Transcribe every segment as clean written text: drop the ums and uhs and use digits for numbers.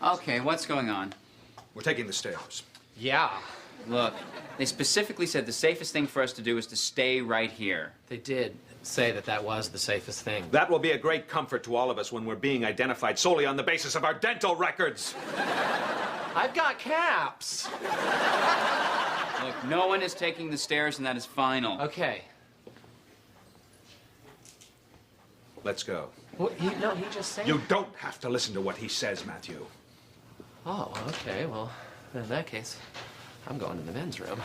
Okay, what's going on? We're taking the stairs. Yeah, Look, they specifically said the safest thing for us to do is to stay right here. they did say that that was the safest thing. That will be a great comfort to all of us when we're being identified solely on the basis of our dental records. I've got caps. Look, no one is taking the stairs, and that is final. Okay. Let's go. Well, he just said. You don't have to listen to what he says, Matthew. Oh, okay. Well, in that case, I'm going to the men's room.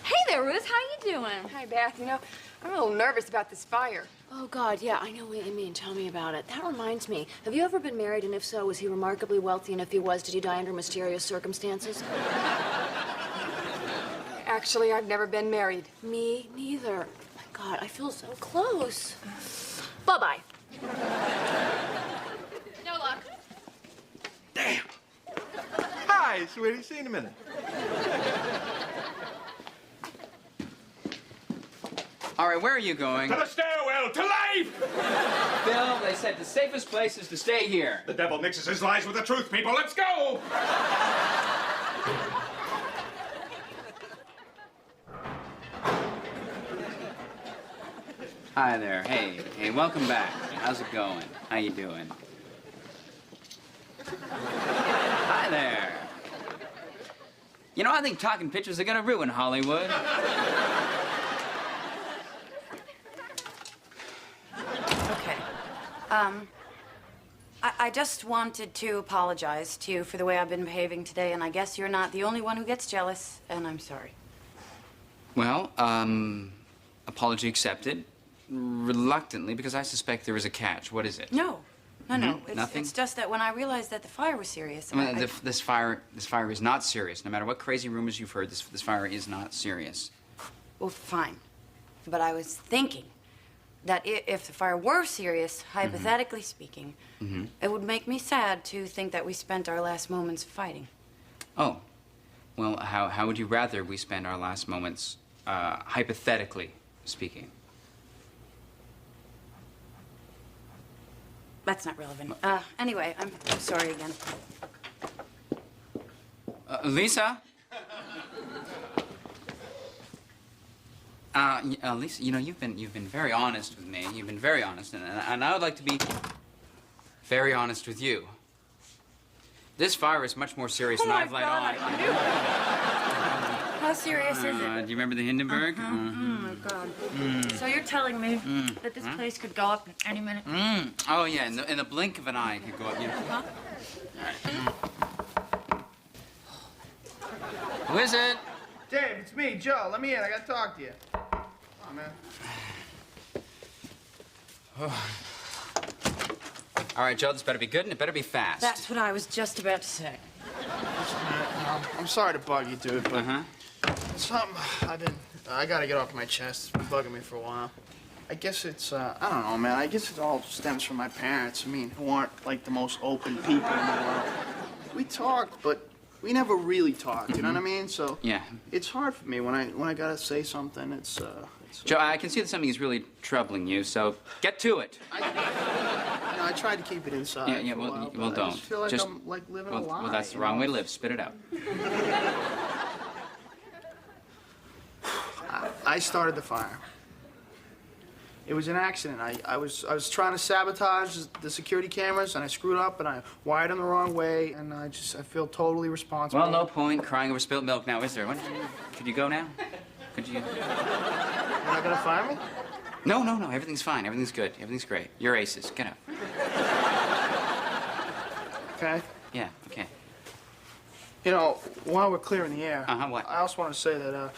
Hey there, Ruth. How you doing? Hi, Beth. You know, I'm a little nervous about this fire. Oh, God, yeah, I know what you mean. Tell me about it. That reminds me. Have you ever been married, and if so, was he remarkably wealthy? And if he was, did you die under mysterious circumstances? Actually, I've never been married. Me neither. My God, I feel so close. Bye-bye. No luck. Damn. Hi, sweetie. See you in a minute. All right, where are you going? To the stairwell, to life! Bill, they said the safest place is to stay here. The devil mixes his lies with the truth, people. Let's go! Hi there. Hey, welcome back. How's it going? How you doing? Hi there. You know, I think talking pictures are gonna ruin Hollywood. Okay. I just wanted to apologize to you for the way I've been behaving today, and I guess you're not the only one who gets jealous, and I'm sorry. Well, apology accepted. Reluctantly, because I suspect there is a catch. What is it? No. No. Nothing? It's just that when I realized that the fire was serious, I mean, this fire is not serious. No matter what crazy rumors you've heard, this fire is not serious. Well, fine. But I was thinking that if the fire were serious, hypothetically speaking, it would make me sad to think that we spent our last moments fighting. Oh. Well, how would you rather we spend our last moments, hypothetically speaking? That's not relevant. Anyway, I'm sorry again. Lisa? Lisa, you know, you've been very honest with me. You've been very honest, and I would like to be very honest with you. This fire is much more serious than I've let on. I knew it. How serious is it? Do you remember the Hindenburg? Oh my God. So you're telling me that this place could go up any minute? Oh yeah, in the blink of an eye, it could go up. You know. Who is it? Dave, it's me, Joe. Let me in. I gotta talk to you. Come on, man. All right, Joe, this better be good and it better be fast. That's what I was just about to say. I'm sorry to bug you, dude, but something I gotta get off my chest. It's been bugging me for a while. I guess it's, I don't know, man. I guess it all stems from my parents. I mean, who aren't, like, the most open people in the world. We talked, but we never really talked, you know what I mean? So Yeah. it's hard for me when I gotta say something. It's Joe, I can see that something is really troubling you, so get to it. I tried to keep it inside. Yeah, for a while, well, but don't. I just feel like I'm like living a lie. Well, that's the you wrong know? way to live. Spit it out. I started the fire. It was an accident. I was trying to sabotage the security cameras, and I screwed up, and I wired them the wrong way, and I feel totally responsible. Well, no point crying over spilled milk now, is there? Could you go now? Could you? You're not gonna fire me? No. Everything's fine. Everything's good. Everything's great. You're aces. Get up. Okay. Yeah. Okay. You know, while we're clearing the air, What? I also want to say that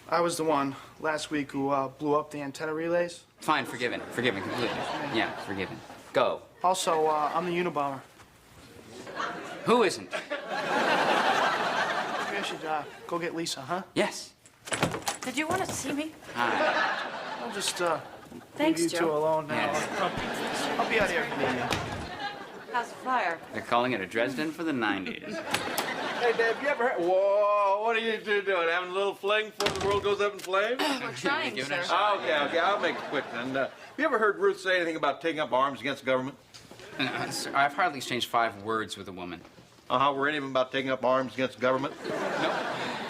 I was the one last week who blew up the antenna relays. Fine. Forgiven completely. Yeah. Forgiven. Go. Also, I'm the Unabomber. Who isn't? Maybe I should go get Lisa, huh? Yes. Did you want to see me? Hi. I'll just Thanks, leave you Joe. two alone now. Yes. I'll be out here for the How's the fire? They're calling it a Dresden for the 90s. Hey, Dave, you ever heard? Whoa, what are you two doing? Having a little fling before the world goes up in flames? We're trying, Give it a sir. shot. Okay, I'll make it quick then. You ever heard Ruth say anything about taking up arms against the government? Sir, I've hardly exchanged 5 words with a woman. Were any of them about taking up arms against the government? No.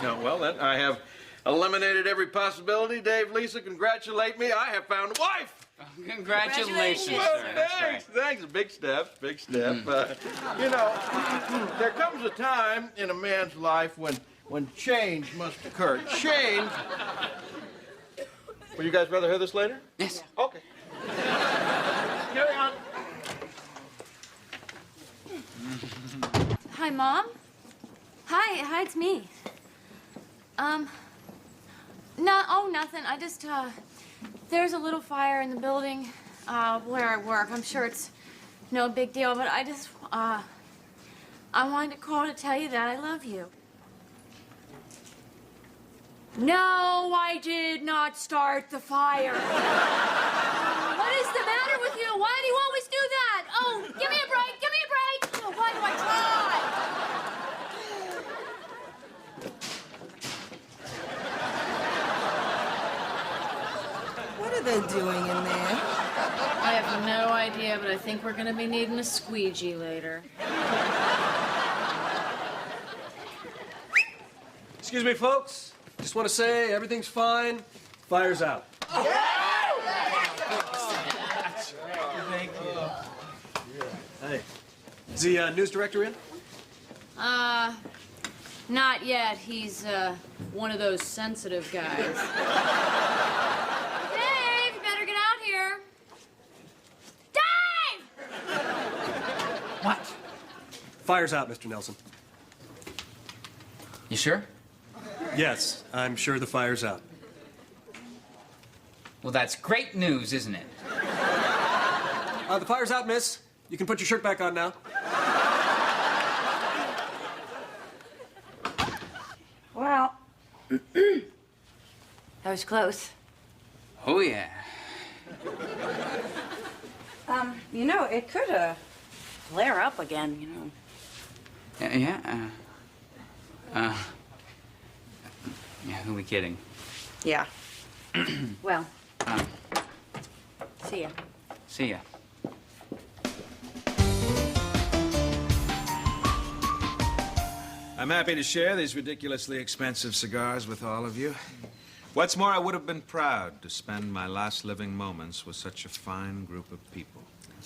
No, well, then I have eliminated every possibility. Dave, Lisa, congratulate me. I have found a wife. Congratulations, Congratulations. sir. Well, That's thanks. right. Thanks. Big step. Big step. You know, there comes a time in a man's life when change must occur. Change. Would you guys rather hear this later? Yes. Okay. Carry on. Hi, Mom. Hi, it's me. Nothing. I just, there's a little fire in the building, where I work. I'm sure it's no big deal, but I just, I wanted to call to tell you that I love you. No, I did not start the fire. What is the matter with you? Why do you always do that? Oh, give me a break, give me a break. Oh, why do I try? What are they doing in there? I have no idea, but I think we're gonna be needing a squeegee later. Excuse me, folks. Just want to say everything's fine. Fire's out. Thank you. Hey, is the news director in? Not yet. He's, one of those sensitive guys. Dave, you better get out here. Dave! What? Fire's out, Mr. Nelson. You sure? Yes, I'm sure the fire's out. Well, that's great news, isn't it? The fire's out, miss. You can put your shirt back on now. Well, that was close. Oh, yeah. You know, it could, flare up again, you know. Yeah, who are we kidding? Yeah. Well, see ya. See ya. I'm happy to share these ridiculously expensive cigars with all of you. What's more, I would have been proud to spend my last living moments with such a fine group of people.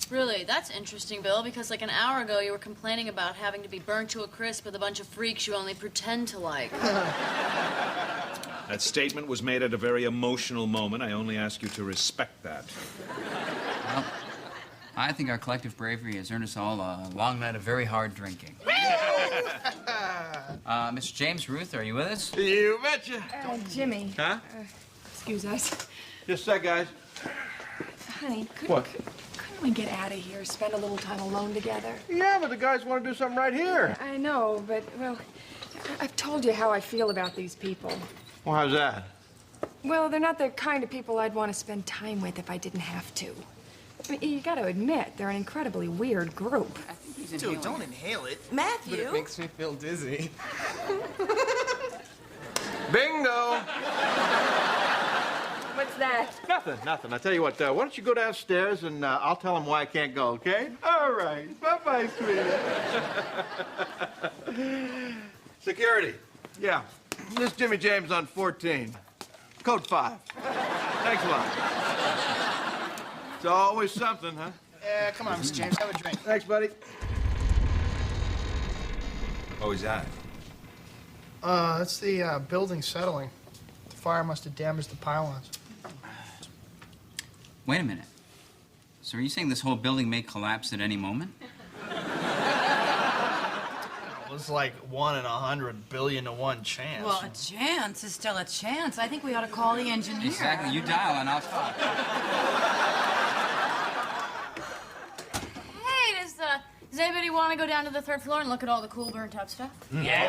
Really, that's interesting, Bill, because like an hour ago you were complaining about having to be burnt to a crisp with a bunch of freaks you only pretend to like. That statement was made at a very emotional moment. I only ask you to respect that. Well, I think our collective bravery has earned us all a long night of very hard drinking. Mr. James, Ruth, are you with us? You betcha. Jimmy. Huh? Excuse us. Just a sec, guys. Honey, What? couldn't we get out of here, spend a little time alone together? Yeah, but the guys want to do something right here. I know, but, well, I've told you how I feel about these people. Well, how's that? Well, they're not the kind of people I'd want to spend time with if I didn't have to. I mean, you gotta admit, they're an incredibly weird group. Dude, don't inhale it. Matthew? But it makes me feel dizzy. Bingo! What's that? Nothing. I tell you what, why don't you go downstairs and I'll tell them why I can't go, okay? All right. Bye-bye, sweetie. Security. Yeah. This is Jimmy James on 14. Code 5. Thanks a lot. It's always something, huh? Yeah, come on, Mr. James, have a drink. Thanks, buddy. Oh, is that? That's the building settling. The fire must have damaged the pylons. Wait a minute. So are you saying this whole building may collapse at any moment? It's like 1 in 100 billion to 1 chance. Well, a chance is still a chance. I think we ought to call the engineer. Exactly. You dial and I'll talk. Hey, does anybody want to go down to the 3rd floor and look at all the cool burnt up stuff? Yeah.